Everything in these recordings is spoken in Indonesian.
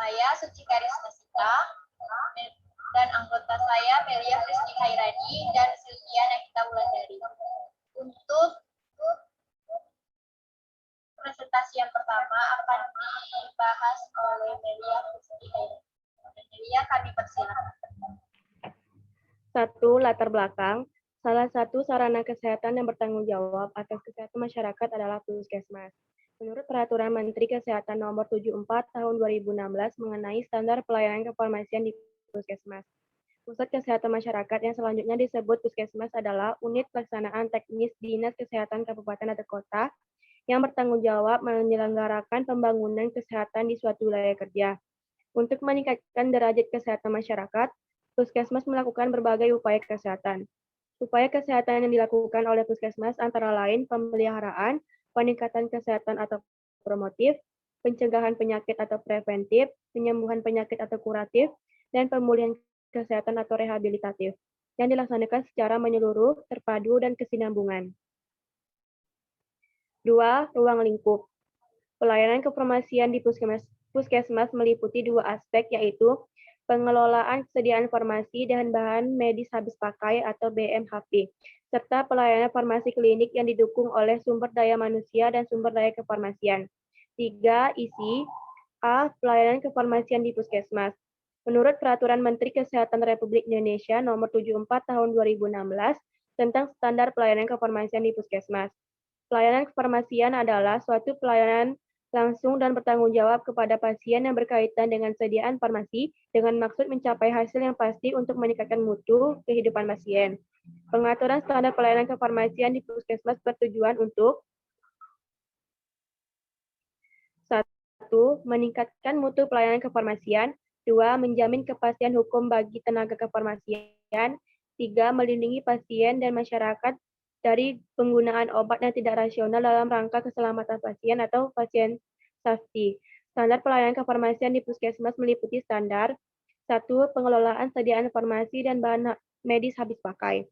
Saya Suci Karisma Sita, dan anggota saya Melia Kristi Hairani dan Sylvia Nakita Wulandari. Untuk presentasi yang pertama akan dibahas oleh Melia Kristi Hairani. Melia, kami persilakan. 1. Latar belakang. Salah satu sarana kesehatan yang bertanggung jawab atas kesehatan masyarakat adalah Puskesmas. Menurut Peraturan Menteri Kesehatan Nomor 74 Tahun 2016 mengenai standar pelayanan kefarmasian di Puskesmas. Pusat Kesehatan Masyarakat yang selanjutnya disebut Puskesmas adalah unit pelaksanaan teknis Dinas Kesehatan Kabupaten atau Kota yang bertanggung jawab menyelenggarakan pembangunan kesehatan di suatu wilayah kerja. Untuk meningkatkan derajat kesehatan masyarakat, Puskesmas melakukan berbagai upaya kesehatan. Upaya kesehatan yang dilakukan oleh Puskesmas antara lain pemeliharaan, peningkatan kesehatan atau promotif, pencegahan penyakit atau preventif, penyembuhan penyakit atau kuratif, dan pemulihan kesehatan atau rehabilitatif, yang dilaksanakan secara menyeluruh, terpadu, dan kesinambungan. 2. Ruang lingkup. Pelayanan kefarmasian di Puskesmas meliputi dua aspek, yaitu pengelolaan kesediaan farmasi dan bahan medis habis pakai atau BMHP, serta pelayanan farmasi klinik yang didukung oleh sumber daya manusia dan sumber daya kefarmasian. 3. Isi A. Pelayanan kefarmasian di Puskesmas. Menurut Peraturan Menteri Kesehatan Republik Indonesia Nomor 74 Tahun 2016 tentang standar pelayanan kefarmasian di Puskesmas. Pelayanan kefarmasian adalah suatu pelayanan langsung dan bertanggung jawab kepada pasien yang berkaitan dengan sediaan farmasi dengan maksud mencapai hasil yang pasti untuk meningkatkan mutu kehidupan pasien. Pengaturan standar pelayanan kefarmasian di Puskesmas bertujuan untuk 1. Meningkatkan mutu pelayanan kefarmasian. 2. Menjamin kepastian hukum bagi tenaga kefarmasian. 3. Melindungi pasien dan masyarakat dari penggunaan obat yang tidak rasional dalam rangka keselamatan pasien atau pasien safety. Standar pelayanan kefarmasian di Puskesmas meliputi standar 1. Pengelolaan sediaan farmasi dan bahan medis habis pakai.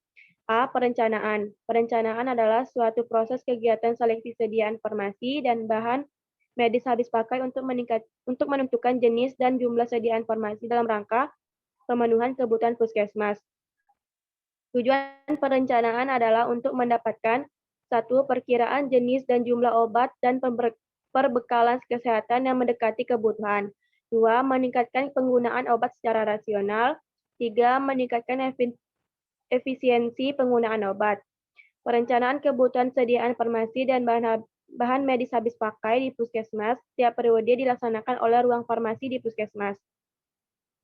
A. Perencanaan. Perencanaan adalah suatu proses kegiatan seleksi sediaan farmasi dan bahan medis habis pakai untuk menentukan jenis dan jumlah sediaan farmasi dalam rangka pemenuhan kebutuhan Puskesmas. Tujuan perencanaan adalah untuk mendapatkan 1. Perkiraan jenis dan jumlah obat dan perbekalan kesehatan yang mendekati kebutuhan. 2. Meningkatkan penggunaan obat secara rasional. 3. Meningkatkan efisiensi penggunaan obat. Perencanaan kebutuhan sediaan farmasi dan bahan medis habis pakai di Puskesmas setiap periode dilaksanakan oleh ruang farmasi di Puskesmas.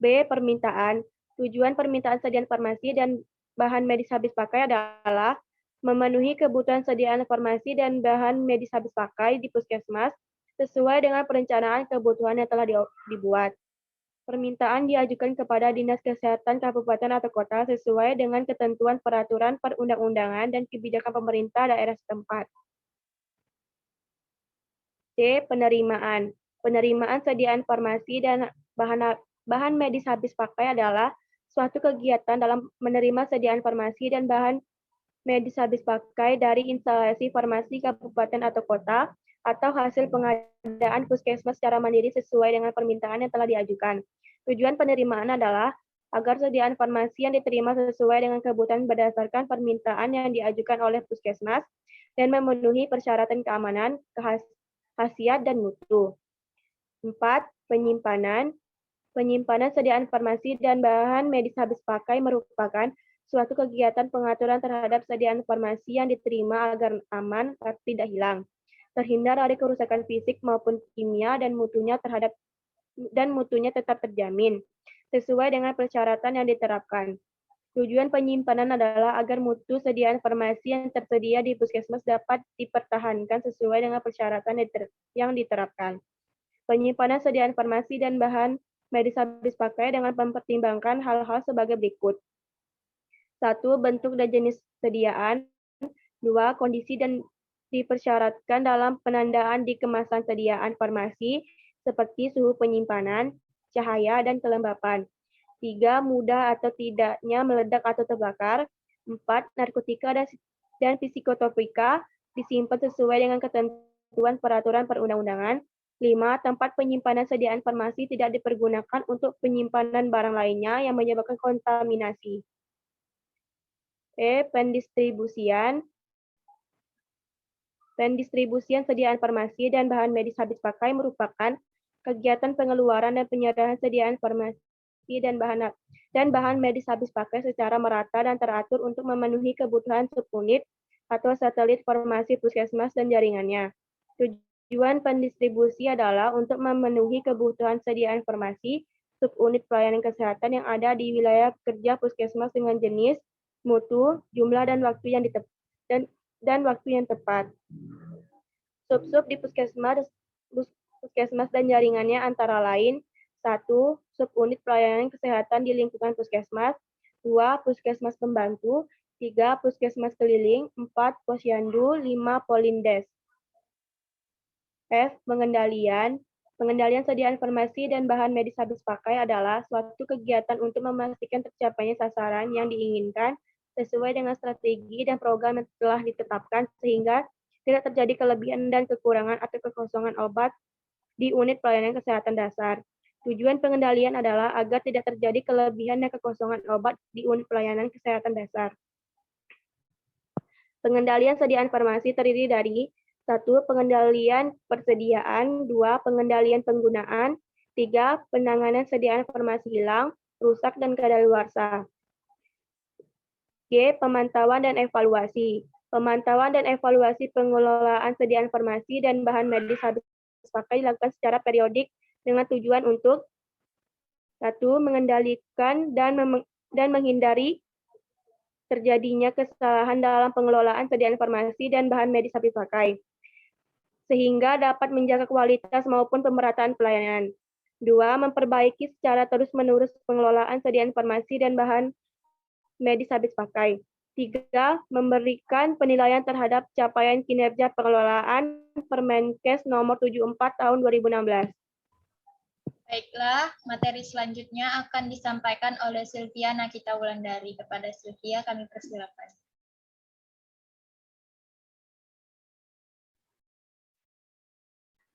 B. Permintaan. Tujuan permintaan sediaan farmasi dan bahan medis habis pakai adalah memenuhi kebutuhan sediaan farmasi dan bahan medis habis pakai di Puskesmas sesuai dengan perencanaan kebutuhan yang telah dibuat. Permintaan diajukan kepada Dinas Kesehatan Kabupaten atau Kota sesuai dengan ketentuan peraturan perundang-undangan dan kebijakan pemerintah daerah setempat. C. Penerimaan. Penerimaan sediaan farmasi dan bahan medis habis pakai adalah suatu kegiatan dalam menerima sediaan farmasi dan bahan medis habis pakai dari instalasi farmasi kabupaten atau kota atau hasil pengadaan Puskesmas secara mandiri sesuai dengan permintaan yang telah diajukan. Tujuan penerimaan adalah agar sediaan farmasi yang diterima sesuai dengan kebutuhan berdasarkan permintaan yang diajukan oleh Puskesmas dan memenuhi persyaratan keamanan, khasiat, dan mutu. 4. Penyimpanan. Penyimpanan sediaan farmasi dan bahan medis habis pakai merupakan suatu kegiatan pengaturan terhadap sediaan farmasi yang diterima agar aman, tidak hilang, terhindar dari kerusakan fisik maupun kimia dan mutunya tetap terjamin sesuai dengan persyaratan yang diterapkan. Tujuan penyimpanan adalah agar mutu sediaan farmasi yang tersedia di Puskesmas dapat dipertahankan sesuai dengan persyaratan yang diterapkan. Penyimpanan sediaan farmasi dan bahan medis habis pakai dengan mempertimbangkan hal-hal sebagai berikut. 1. Bentuk dan jenis sediaan. 2. Kondisi dan dipersyaratkan dalam penandaan di kemasan sediaan farmasi seperti suhu penyimpanan, cahaya, dan kelembapan. 3. Mudah atau tidaknya meledak atau terbakar. 4. Narkotika dan psikotropika disimpan sesuai dengan ketentuan peraturan perundang-undangan. 5. Tempat penyimpanan sediaan farmasi tidak dipergunakan untuk penyimpanan barang lainnya yang menyebabkan kontaminasi. Pendistribusian. Pendistribusian sediaan farmasi dan bahan medis habis pakai merupakan kegiatan pengeluaran dan penyerahan sediaan farmasi dan bahan medis habis pakai secara merata dan teratur untuk memenuhi kebutuhan subunit atau satelit farmasi puskesmas dan jaringannya. Tujuan pendistribusi adalah untuk memenuhi kebutuhan sediaan farmasi subunit pelayanan kesehatan yang ada di wilayah kerja puskesmas dengan jenis, mutu, jumlah dan waktu yang tepat. Sub-sub di puskesmas dan jaringannya antara lain 1. Subunit pelayanan kesehatan di lingkungan puskesmas, 2. Puskesmas pembantu, 3. Puskesmas keliling, 4. Posyandu, 5. Polindes. Pengendalian. Pengendalian sediaan farmasi dan bahan medis habis pakai adalah suatu kegiatan untuk memastikan tercapainya sasaran yang diinginkan sesuai dengan strategi dan program yang telah ditetapkan sehingga tidak terjadi kelebihan dan kekurangan atau kekosongan obat di unit pelayanan kesehatan dasar. Tujuan pengendalian adalah agar tidak terjadi kelebihan dan kekosongan obat di unit pelayanan kesehatan dasar. Pengendalian sediaan farmasi terdiri dari 1. Pengendalian persediaan, 2. Pengendalian penggunaan, 3. Penanganan sediaan farmasi hilang, rusak, dan kadaluarsa. G. Pemantauan dan evaluasi. Pemantauan dan evaluasi pengelolaan sediaan farmasi dan bahan medis habis pakai dilakukan secara periodik dengan tujuan untuk 1. Mengendalikan dan menghindari terjadinya kesalahan dalam pengelolaan sediaan farmasi dan bahan medis habis pakai, sehingga dapat menjaga kualitas maupun pemerataan pelayanan. 2. Memperbaiki secara terus-menerus pengelolaan sediaan farmasi dan bahan medis habis pakai. 3. Memberikan penilaian terhadap capaian kinerja pengelolaan Permenkes nomor 74 tahun 2016. Baiklah, materi selanjutnya akan disampaikan oleh Sylvia Nakita Wulandari. Kepada Sylvia, kami persilakan.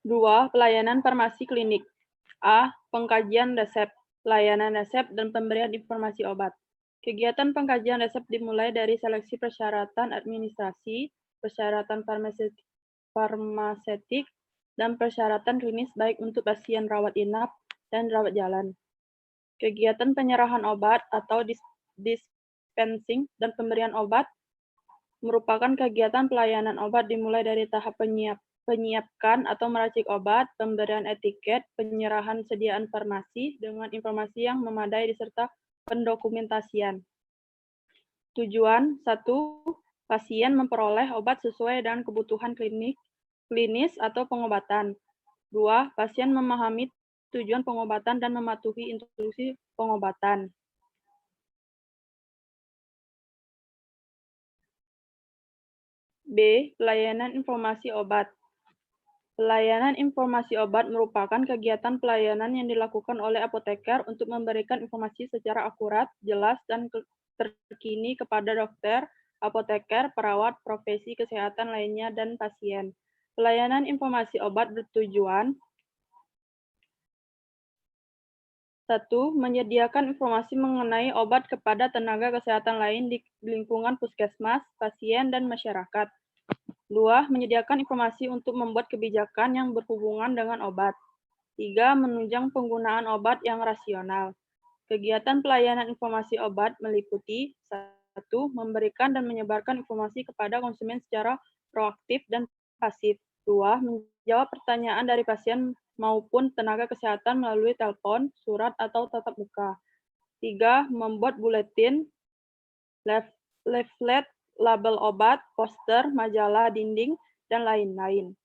Dua, pelayanan farmasi klinik. A. Pengkajian resep, pelayanan resep, dan pemberian informasi obat. Kegiatan pengkajian resep dimulai dari seleksi persyaratan administrasi, persyaratan farmasetik, dan persyaratan klinis baik untuk pasien rawat inap dan rawat jalan. Kegiatan penyerahan obat atau dispensing dan pemberian obat merupakan kegiatan pelayanan obat dimulai dari tahap penyiapkan atau meracik obat, pemberian etiket, penyerahan sediaan farmasi dengan informasi yang memadai diserta pendokumentasian. Tujuan 1. Pasien memperoleh obat sesuai dengan kebutuhan klinis atau pengobatan. 2. Pasien memahami tujuan pengobatan dan mematuhi instruksi pengobatan. B. Pelayanan informasi obat. Pelayanan informasi obat merupakan kegiatan pelayanan yang dilakukan oleh apoteker untuk memberikan informasi secara akurat, jelas, dan terkini kepada dokter, apoteker, perawat, profesi kesehatan lainnya, dan pasien. Pelayanan informasi obat bertujuan 1. Menyediakan informasi mengenai obat kepada tenaga kesehatan lain di lingkungan puskesmas, pasien, dan masyarakat. 2. Menyediakan informasi untuk membuat kebijakan yang berhubungan dengan obat. 3. Menunjang penggunaan obat yang rasional. Kegiatan pelayanan informasi obat meliputi 1. Memberikan dan menyebarkan informasi kepada konsumen secara proaktif dan pasif. 2. Menjawab pertanyaan dari pasien maupun tenaga kesehatan melalui telepon, surat, atau tatap muka. 3. Membuat buletin, leaflet, label obat, poster, majalah dinding, dan lain-lain.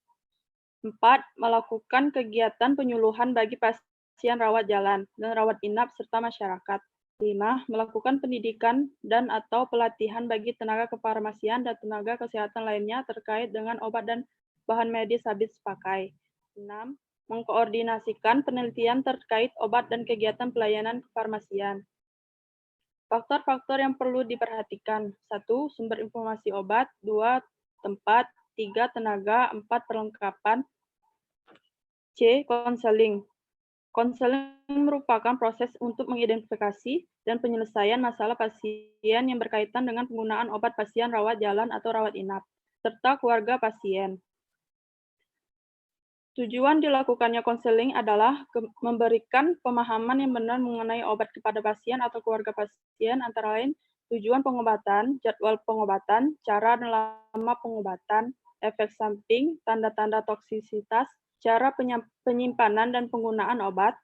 4. Melakukan kegiatan penyuluhan bagi pasien rawat jalan dan rawat inap serta masyarakat. 5. Melakukan pendidikan dan atau pelatihan bagi tenaga kefarmasian dan tenaga kesehatan lainnya terkait dengan obat dan bahan medis habis pakai. 6. Mengkoordinasikan penelitian terkait obat dan kegiatan pelayanan kefarmasian. Faktor-faktor yang perlu diperhatikan. 1. Sumber informasi obat. 2. Tempat. 3. Tenaga. 4. Perlengkapan. C. Konseling. Konseling merupakan proses untuk mengidentifikasi dan penyelesaian masalah pasien yang berkaitan dengan penggunaan obat pasien rawat jalan atau rawat inap, serta keluarga pasien. Tujuan dilakukannya konseling adalah memberikan pemahaman yang benar mengenai obat kepada pasien atau keluarga pasien, antara lain tujuan pengobatan, jadwal pengobatan, cara dan lama pengobatan, efek samping, tanda-tanda toksisitas, cara penyimpanan dan penggunaan obat.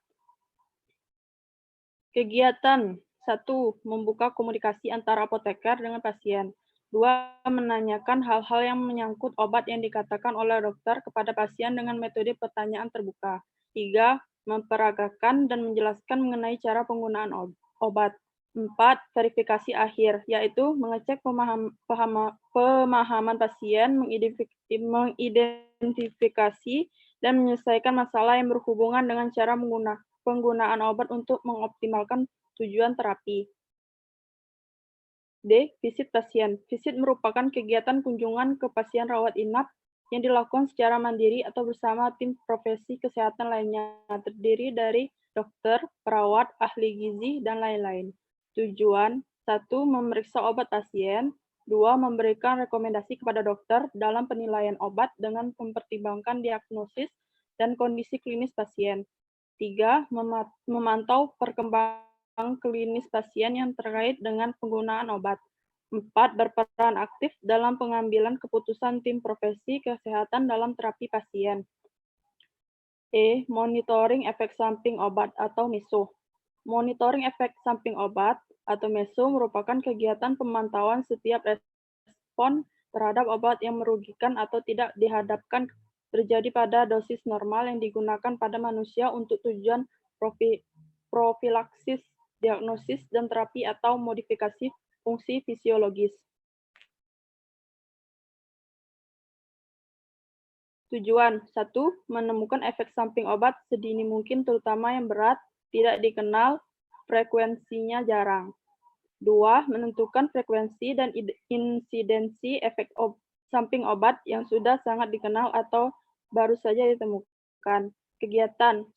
Kegiatan 1. Membuka komunikasi antara apoteker dengan pasien. 2. Menanyakan hal-hal yang menyangkut obat yang dikatakan oleh dokter kepada pasien dengan metode pertanyaan terbuka. 3. Memperagakan dan menjelaskan mengenai cara penggunaan obat. 4. Verifikasi akhir, yaitu mengecek pemahaman pasien, mengidentifikasi, dan menyelesaikan masalah yang berhubungan dengan cara penggunaan obat untuk mengoptimalkan tujuan terapi. D. Visit pasien. Visit merupakan kegiatan kunjungan ke pasien rawat inap yang dilakukan secara mandiri atau bersama tim profesi kesehatan lainnya, terdiri dari dokter, perawat, ahli gizi, dan lain-lain. Tujuan 1. Memeriksa obat pasien. 2. Memberikan rekomendasi kepada dokter dalam penilaian obat dengan mempertimbangkan diagnosis dan kondisi klinis pasien. 3. Memantau perkembangan klinis pasien yang terkait dengan penggunaan obat. 4. Berperan aktif dalam pengambilan keputusan tim profesi kesehatan dalam terapi pasien. E. Monitoring efek samping obat atau MESO. Monitoring efek samping obat atau MESO merupakan kegiatan pemantauan setiap respon terhadap obat yang merugikan atau tidak dihadapkan terjadi pada dosis normal yang digunakan pada manusia untuk tujuan profilaksis, diagnosis, dan terapi atau modifikasi fungsi fisiologis. Tujuan 1. Menemukan efek samping obat sedini mungkin, terutama yang berat, tidak dikenal, frekuensinya jarang. 2. Menentukan frekuensi dan insidensi efek samping obat yang sudah sangat dikenal atau baru saja ditemukan. Kegiatan 1.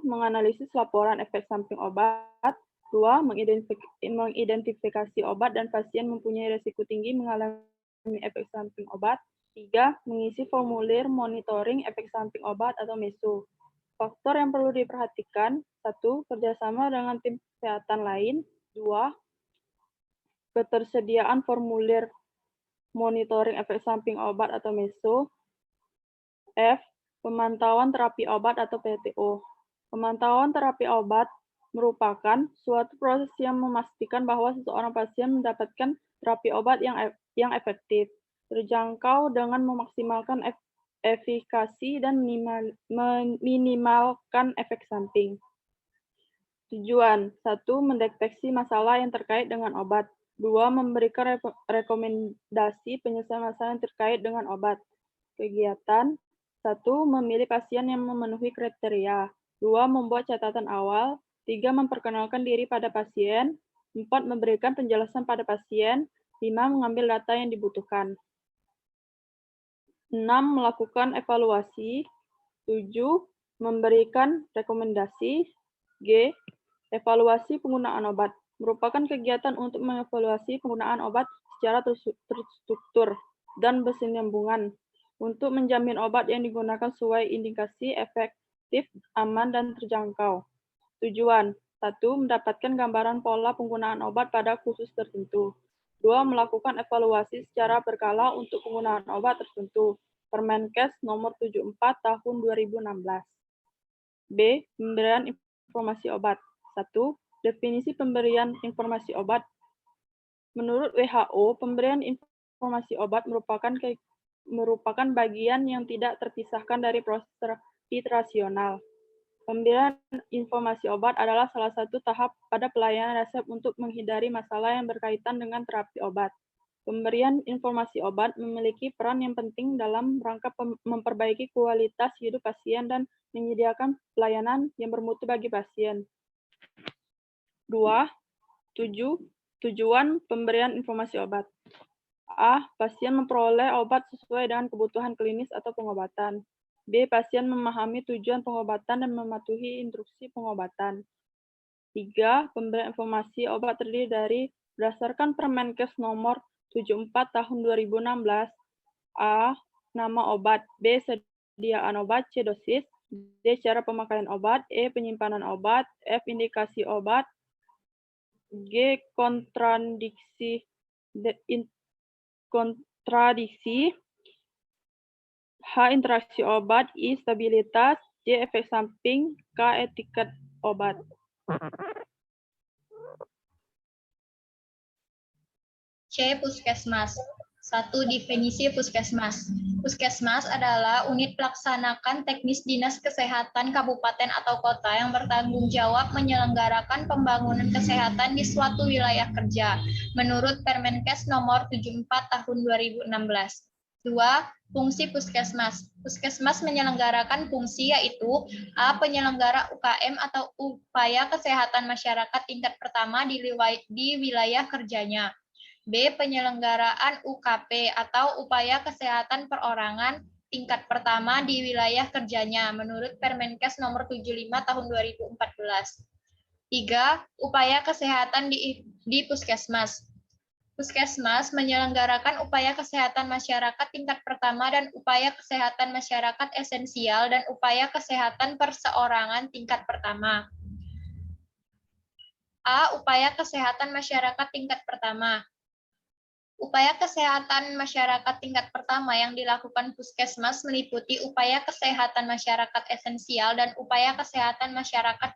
Menganalisis laporan efek samping obat. 2. Mengidentifikasi obat dan pasien mempunyai risiko tinggi mengalami efek samping obat. 3. Mengisi formulir monitoring efek samping obat atau MESO. Faktor yang perlu diperhatikan: 1. Kerjasama dengan tim kesehatan lain. 2. Ketersediaan formulir monitoring efek samping obat atau MESO. F. Pemantauan terapi obat atau PTO. Pemantauan terapi obat merupakan suatu proses yang memastikan bahwa seseorang pasien mendapatkan terapi obat yang efektif, terjangkau dengan memaksimalkan efikasi dan meminimalkan efek samping. Tujuan 1. Mendeteksi masalah yang terkait dengan obat. 2. Memberikan rekomendasi penyelesaian masalah yang terkait dengan obat. Kegiatan 1. Memilih pasien yang memenuhi kriteria. 2. Membuat catatan awal. 3. Memperkenalkan diri pada pasien. 4. Memberikan penjelasan pada pasien. 5. Mengambil data yang dibutuhkan. 6. Melakukan evaluasi. 7. Memberikan rekomendasi. G. Evaluasi penggunaan obat. Merupakan kegiatan untuk mengevaluasi penggunaan obat secara terstruktur dan berkesinambungan untuk menjamin obat yang digunakan sesuai indikasi, efektif, aman, dan terjangkau. Tujuan 1. Mendapatkan gambaran pola penggunaan obat pada khusus tertentu. 2. Melakukan evaluasi secara berkala untuk penggunaan obat tertentu. Permenkes nomor 74 tahun 2016. B. Pemberian informasi obat. 1. Definisi pemberian informasi obat. Menurut WHO, pemberian informasi obat merupakan bagian yang tidak terpisahkan dari proses terapi rasional. Pemberian informasi obat adalah salah satu tahap pada pelayanan resep untuk menghindari masalah yang berkaitan dengan terapi obat. Pemberian informasi obat memiliki peran yang penting dalam rangka memperbaiki kualitas hidup pasien dan menyediakan pelayanan yang bermutu bagi pasien. 2. Tujuan pemberian informasi obat. A. Pasien memperoleh obat sesuai dengan kebutuhan klinis atau pengobatan. B. Pasien memahami tujuan pengobatan dan mematuhi instruksi pengobatan. 3. Pemberian informasi obat terdiri dari berdasarkan Permenkes nomor 74 tahun 2016. A. Nama obat. B. Sediaan obat. C. Dosis. D. Cara pemakaian obat. E. Penyimpanan obat. F. Indikasi obat. G. Kontradiksi. H. Interaksi obat. I. Stabilitas. J. Efek samping. K. Etiket obat. C. Puskesmas. 1. Definisi puskesmas. Puskesmas adalah unit pelaksanakan teknis Dinas Kesehatan Kabupaten atau Kota yang bertanggung jawab menyelenggarakan pembangunan kesehatan di suatu wilayah kerja, menurut Permenkes nomor 74 tahun 2016. 2. Fungsi puskesmas. Puskesmas menyelenggarakan fungsi yaitu A. Penyelenggara UKM atau upaya kesehatan masyarakat tingkat pertama di wilayah kerjanya. B. Penyelenggaraan UKP atau upaya kesehatan perorangan tingkat pertama di wilayah kerjanya menurut Permenkes nomor 75 tahun 2014. 3. Upaya kesehatan di puskesmas. Puskesmas menyelenggarakan upaya kesehatan masyarakat tingkat pertama dan upaya kesehatan masyarakat esensial dan upaya kesehatan perseorangan tingkat pertama. A. Upaya kesehatan masyarakat tingkat pertama. Upaya kesehatan masyarakat tingkat pertama yang dilakukan puskesmas meliputi upaya kesehatan masyarakat esensial dan upaya kesehatan masyarakat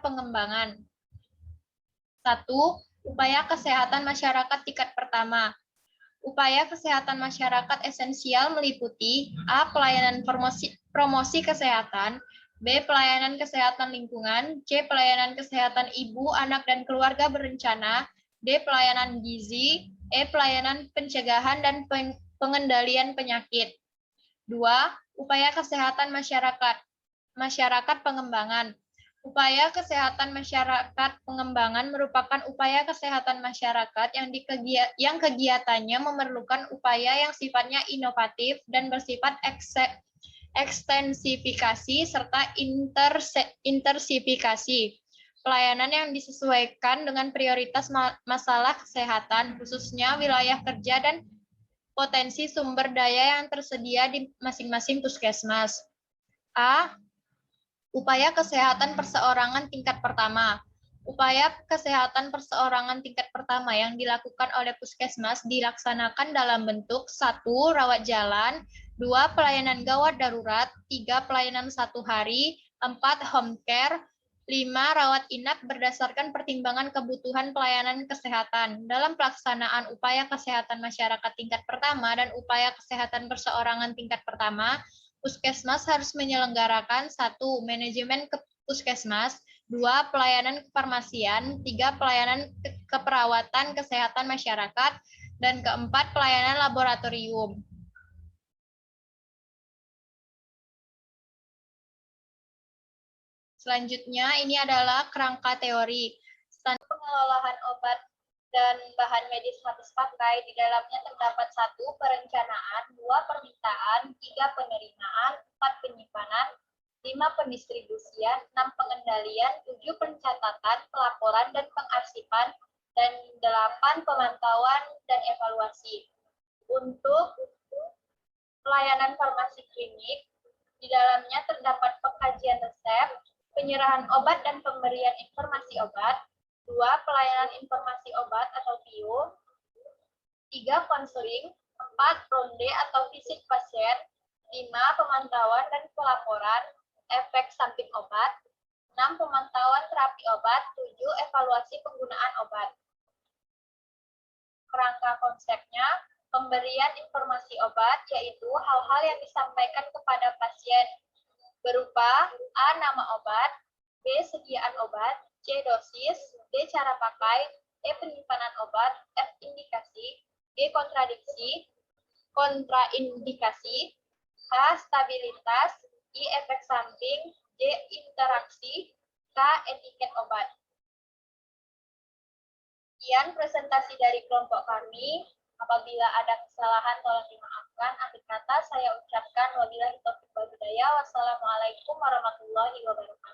pengembangan. 1. Upaya kesehatan masyarakat tingkat pertama. Upaya kesehatan masyarakat esensial meliputi A. Pelayanan promosi kesehatan, B. Pelayanan kesehatan lingkungan, C. Pelayanan kesehatan ibu, anak, dan keluarga berencana, D. Pelayanan gizi, E. Pelayanan pencegahan dan pengendalian penyakit. 2. Upaya kesehatan masyarakat pengembangan. Upaya kesehatan masyarakat pengembangan merupakan upaya kesehatan masyarakat yang kegiatannya memerlukan upaya yang sifatnya inovatif dan bersifat ekstensifikasi serta intersifikasi. Pelayanan yang disesuaikan dengan prioritas masalah kesehatan, khususnya wilayah kerja dan potensi sumber daya yang tersedia di masing-masing puskesmas. A. Upaya kesehatan perseorangan tingkat pertama. Upaya kesehatan perseorangan tingkat pertama yang dilakukan oleh puskesmas dilaksanakan dalam bentuk 1. Rawat jalan, 2. Pelayanan gawat darurat, 3. Pelayanan 1 hari, 4. Home care, 5. Rawat inap berdasarkan pertimbangan kebutuhan pelayanan kesehatan. Dalam pelaksanaan upaya kesehatan masyarakat tingkat pertama dan upaya kesehatan perseorangan tingkat pertama, puskesmas harus menyelenggarakan 1. Manajemen puskesmas, 2. Pelayanan kefarmasian, 3. Pelayanan keperawatan kesehatan masyarakat, dan 4. Pelayanan laboratorium. Selanjutnya, ini adalah kerangka teori. Standar pengelolaan obat dan bahan medis habis pakai, di dalamnya terdapat 1. Perencanaan, 2. Permintaan, 3. Penerimaan, 4. Penyimpanan, 5. Pendistribusian, 6. Pengendalian, 7. Pencatatan, pelaporan, dan pengarsipan, dan 8. Pemantauan dan evaluasi. Untuk pelayanan farmasi klinik, di dalamnya terdapat pengkajian resep, penyerahan obat dan pemberian informasi obat, 2. Pelayanan informasi obat atau PIO, 3. Konseling, 4. Ronde atau visit pasien, 5. Pemantauan dan pelaporan efek samping obat, 6. Pemantauan terapi obat, 7. Evaluasi penggunaan obat. Kerangka konsepnya, pemberian informasi obat yaitu hal-hal yang disampaikan kepada pasien berupa A. Nama obat, B. Sediaan obat, C. Dosis, D. Cara pakai, E. Penyimpanan obat, F. Indikasi, G. Kontraindikasi, H. Stabilitas, I. Efek samping, J. Interaksi, K. Etiket obat. Sekian presentasi dari kelompok kami. Apabila ada kesalahan tolong dimaafkan. Akhir kata saya ucapkan wabillahi taufiq wal hidayah. Wassalamualaikum warahmatullahi wabarakatuh.